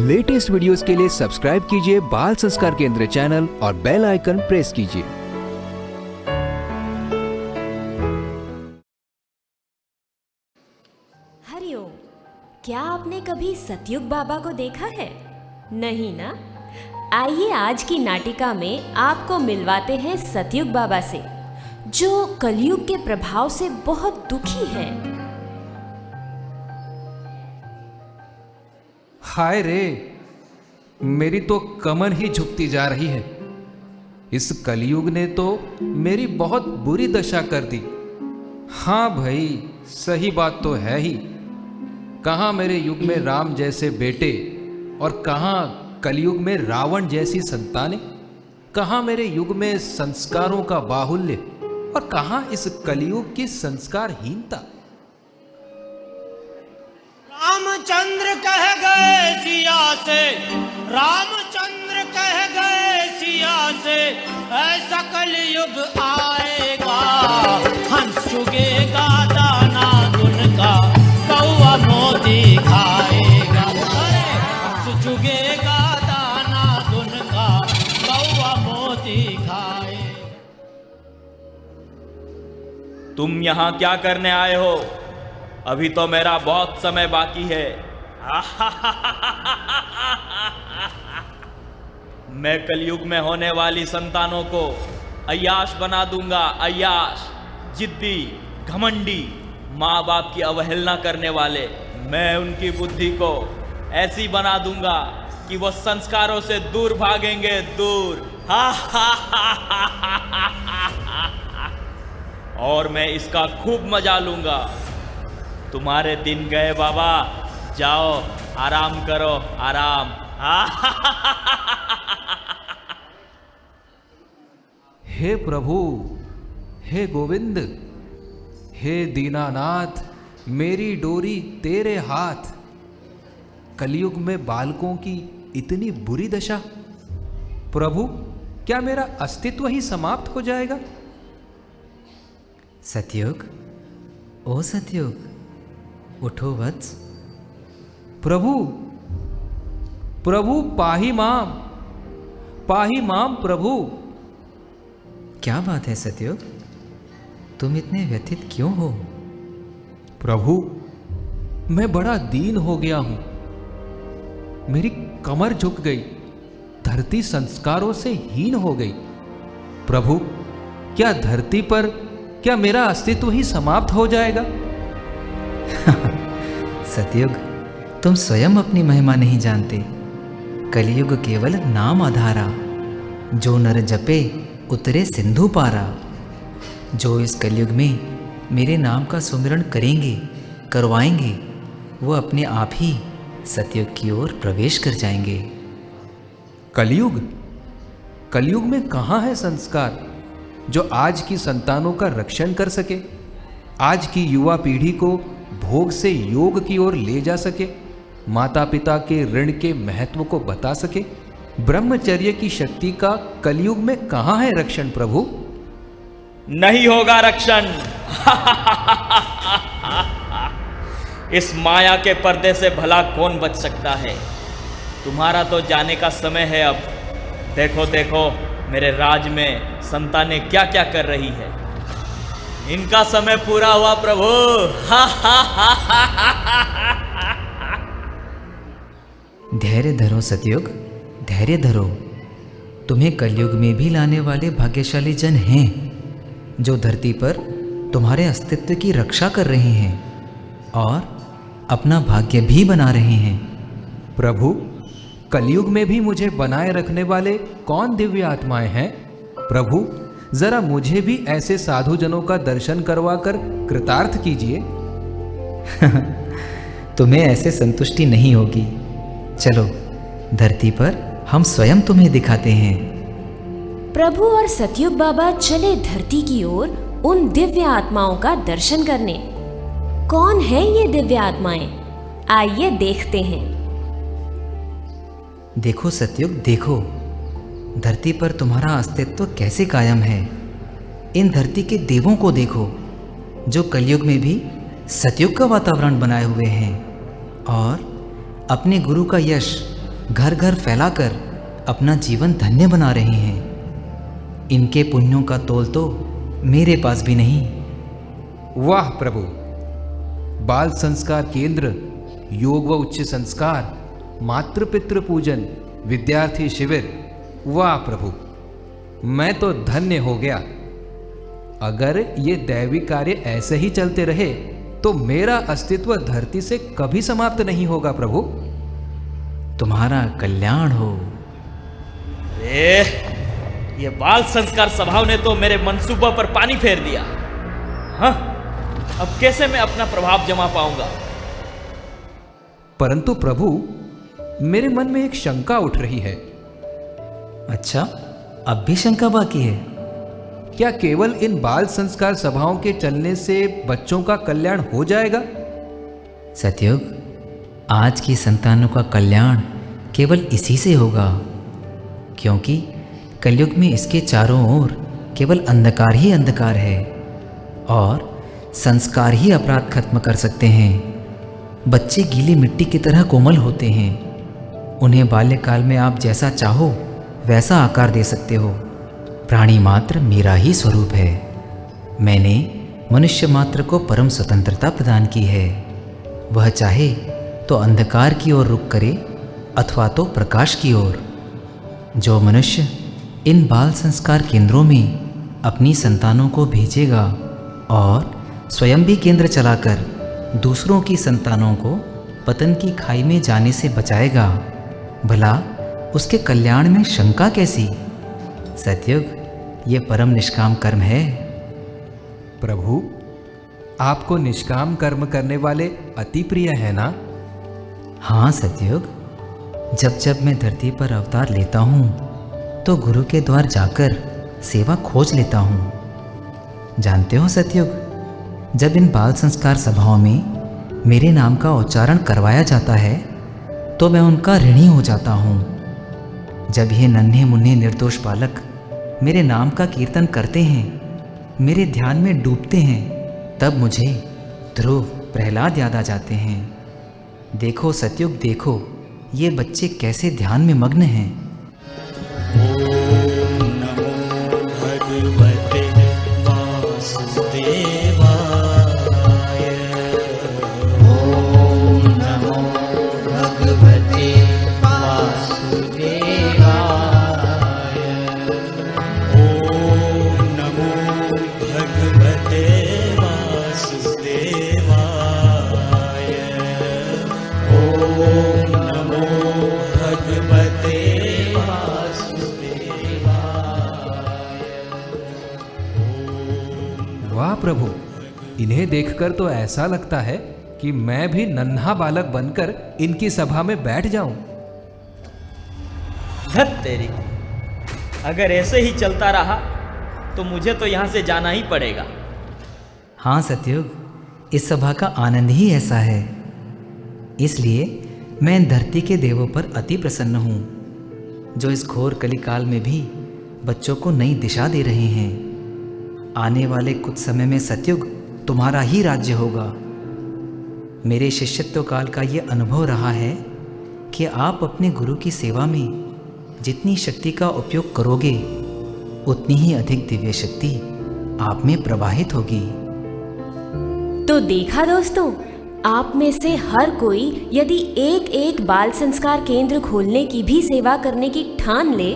Latest videos के लिए subscribe कीजिए बाल संस्कार केंद्र चैनल और बेल आइकन प्रेस कीजिए। हरिओम। क्या आपने कभी सतयुग बाबा को देखा है? नहीं ना? आइए आज की नाटिका में आपको मिलवाते हैं सतयुग बाबा से, जो कलयुग के प्रभाव से बहुत दुखी है। हाय रे, मेरी तो कमर ही झुकती जा रही है। इस कलयुग ने तो मेरी बहुत बुरी दशा कर दी। हाँ भाई, सही बात तो है ही। कहाँ मेरे युग में राम जैसे बेटे और कहाँ कलयुग में रावण जैसी संतानें। कहाँ मेरे युग में संस्कारों का बाहुल्य और कहाँ इस कलयुग की संस्कारहीनता। रामचंद्र कह गए सिया से, रामचंद्र कह गए सिया से, ऐसा कलयुग आएगा, हंस चुगेगा दाना दुन का, कौआ मोती खाएगा। अरे हंस चुगेगा दाना दुन का, कौआ मोती खाएगा। तुम यहाँ क्या करने आए हो? अभी तो मेरा बहुत समय बाकी है। मैं कलयुग में होने वाली संतानों को अय्याश बना दूंगा। अय्याश, जिद्दी, घमंडी, माँ बाप की अवहेलना करने वाले। मैं उनकी बुद्धि को ऐसी बना दूंगा कि वो संस्कारों से दूर भागेंगे, दूर। और मैं इसका खूब मजा लूंगा। तुम्हारे दिन गए बाबा, जाओ आराम करो, आराम। हे प्रभु, हे गोविंद, हे दीनानाथ, मेरी डोरी तेरे हाथ। कलयुग में बालकों की इतनी बुरी दशा। प्रभु, क्या मेरा अस्तित्व ही समाप्त हो जाएगा? सतयुग, ओ सतयुग, उठो वत्स। प्रभु, प्रभु पाही माम प्रभु। क्या बात है सतयुग, तुम इतने व्यथित क्यों हो? प्रभु, मैं बड़ा दीन हो गया हूं। मेरी कमर झुक गई, धरती संस्कारों से हीन हो गई। प्रभु, क्या धरती पर क्या मेरा अस्तित्व ही समाप्त हो जाएगा? सतयुग, तुम स्वयं अपनी महिमा नहीं जानते। कलयुग केवल नाम आधारा, जो नर जपे उतरे सिंधु पारा। जो इस कलयुग में मेरे नाम का सुमिरन करेंगे, करवाएंगे, वो अपने आप ही सतयुग की ओर प्रवेश कर जाएंगे। कलयुग? कलयुग में कहाँ है संस्कार जो आज की संतानों का रक्षण कर सके, आज की युवा पीढ़ी को भोग से योग की ओर ले जा सके, माता पिता के ऋण के महत्व को बता सके? ब्रह्मचर्य की शक्ति का कलयुग में कहाँ है रक्षण प्रभु? नहीं होगा रक्षण। इस माया के पर्दे से भला कौन बच सकता है? तुम्हारा तो जाने का समय है अब। देखो देखो, मेरे राज में संतानें क्या क्या कर रही है। इनका समय पूरा हुआ प्रभु। धैर्य धरो सतयुग, धैर्य धरो। तुम्हें कलयुग में भी लाने वाले भाग्यशाली जन हैं, जो धरती पर तुम्हारे अस्तित्व की रक्षा कर रहे हैं और अपना भाग्य भी बना रहे हैं। प्रभु, कलयुग में भी मुझे बनाए रखने वाले कौन दिव्य आत्माएं हैं? प्रभु, जरा मुझे भी ऐसे साधु जनों का दर्शन करवाकर कृतार्थ कीजिए। तुम्हें ऐसे संतुष्टि नहीं होगी। चलो, धरती पर हम स्वयं तुम्हें दिखाते हैं। प्रभु और सतयुग बाबा चले धरती की ओर उन दिव्य आत्माओं का दर्शन करने। कौन है ये दिव्य आत्माएं? आइए देखते हैं। देखो सतयुग, देखो, धरती पर तुम्हारा अस्तित्व कैसे कायम है। इन धरती के देवों को देखो, जो कलयुग में भी सतयुग का वातावरण बनाए हुए हैं और अपने गुरु का यश घर घर फैलाकर अपना जीवन धन्य बना रहे हैं। इनके पुण्यों का तोल तो मेरे पास भी नहीं। वाह प्रभु, बाल संस्कार केंद्र, योग व उच्च संस्कार, मातृ पितृ पूजन, विद्यार्थी शिविर, वाह प्रभु, मैं तो धन्य हो गया। अगर ये दैवी कार्य ऐसे ही चलते रहे तो मेरा अस्तित्व धरती से कभी समाप्त नहीं होगा प्रभु। तुम्हारा कल्याण हो। ये बाल संस्कार सभाओं ने तो मेरे मंसूबों पर पानी फेर दिया। हाँ, अब कैसे मैं अपना प्रभाव जमा पाऊंगा? परंतु प्रभु, मेरे मन में एक शंका उठ रही है। अच्छा, अब भी शंका बाकी है? क्या केवल इन बाल संस्कार सभाओं के चलने से बच्चों का कल्याण हो जाएगा? सतयुग, आज की संतानों का कल्याण केवल इसी से होगा, क्योंकि कलयुग में इसके चारों ओर केवल अंधकार ही अंधकार है और संस्कार ही अपराध खत्म कर सकते हैं। बच्चे गीली मिट्टी की तरह कोमल होते हैं। उन्हें बाल्यकाल में आप जैसा चाहो वैसा आकार दे सकते हो। प्राणी मात्र मेरा ही स्वरूप है। मैंने मनुष्य मात्र को परम स्वतंत्रता प्रदान की है। वह चाहे तो अंधकार की ओर रुख करे अथवा तो प्रकाश की ओर। जो मनुष्य इन बाल संस्कार केंद्रों में अपनी संतानों को भेजेगा और स्वयं भी केंद्र चलाकर दूसरों की संतानों को पतन की खाई में जाने से बचाएगा, भला उसके कल्याण में शंका कैसी? सतयुग, ये परम निष्काम कर्म है। प्रभु, आपको निष्काम कर्म करने वाले अति प्रिय है ना? हाँ सतयुग, जब जब मैं धरती पर अवतार लेता हूँ तो गुरु के द्वार जाकर सेवा खोज लेता हूँ। जानते हो सतयुग, जब इन बाल संस्कार सभाओं में मेरे नाम का उच्चारण करवाया जाता है तो मैं उनका ऋणी हो जाता हूँ। जब ये नन्हे मुन्ने निर्दोष बालक मेरे नाम का कीर्तन करते हैं, मेरे ध्यान में डूबते हैं, तब मुझे ध्रुव, प्रहलाद याद आ जाते हैं। देखो सतयुग, देखो ये बच्चे कैसे ध्यान में मग्न हैं। ओम नमो भगवते वासुदेवाय। ओम नमो भगवते वासुदेवाय। ओम नमो भगवते वासुदेवाय। ओम नमो भगवते वाह प्रभु, इन्हें देखकर तो ऐसा लगता है कि मैं भी नन्हा बालक बनकर इनकी सभा में बैठ जाऊं। धत तेरी, अगर ऐसे ही चलता रहा तो मुझे तो यहाँ से जाना ही पड़ेगा। हाँ सतयुग, इस सभा का आनंद ही ऐसा है। इसलिए मैं इन धरती के देवों पर अति प्रसन्न हूँ, जो इस घोर कलिकाल में भी बच्चों को नई दिशा दे रहे हैं। आने वाले कुछ समय में सतयुग तुम्हारा ही राज्य होगा। मेरे शिष्यत्व काल का ये अनुभव रहा है कि आप अपने गुरु की सेवा में जितनी शक्ति का उपयोग करोगे उतनी ही अधिक दिव्य शक्ति आप में प्रवाहित होगी। तो देखा दोस्तों, आप में से हर कोई यदि एक एक बाल संस्कार केंद्र खोलने की भी सेवा करने की ठान ले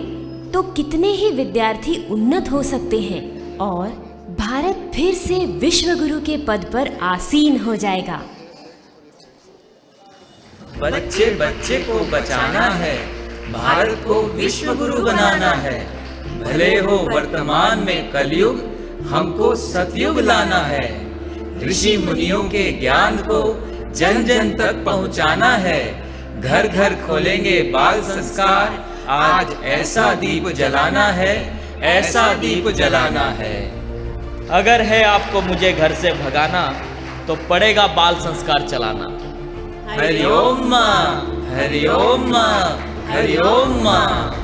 तो कितने ही विद्यार्थी उन्नत हो सकते हैं और भारत फिर से विश्व गुरु के पद पर आसीन हो जाएगा। बच्चे बच्चे को बचाना है, भारत को विश्व गुरु बनाना है। भले हो वर्तमान में कलयुग, हमको सतयुग लाना है। ऋषि मुनियों के ज्ञान को जन जन तक पहुंचाना है। घर घर खोलेंगे बाल संस्कार, आज ऐसा दीप जलाना है, ऐसा दीप जलाना है। अगर है आपको मुझे घर से भगाना तो पड़ेगा बाल संस्कार चलाना। हरिओम मां, हरिओम मां, हरिओम मां।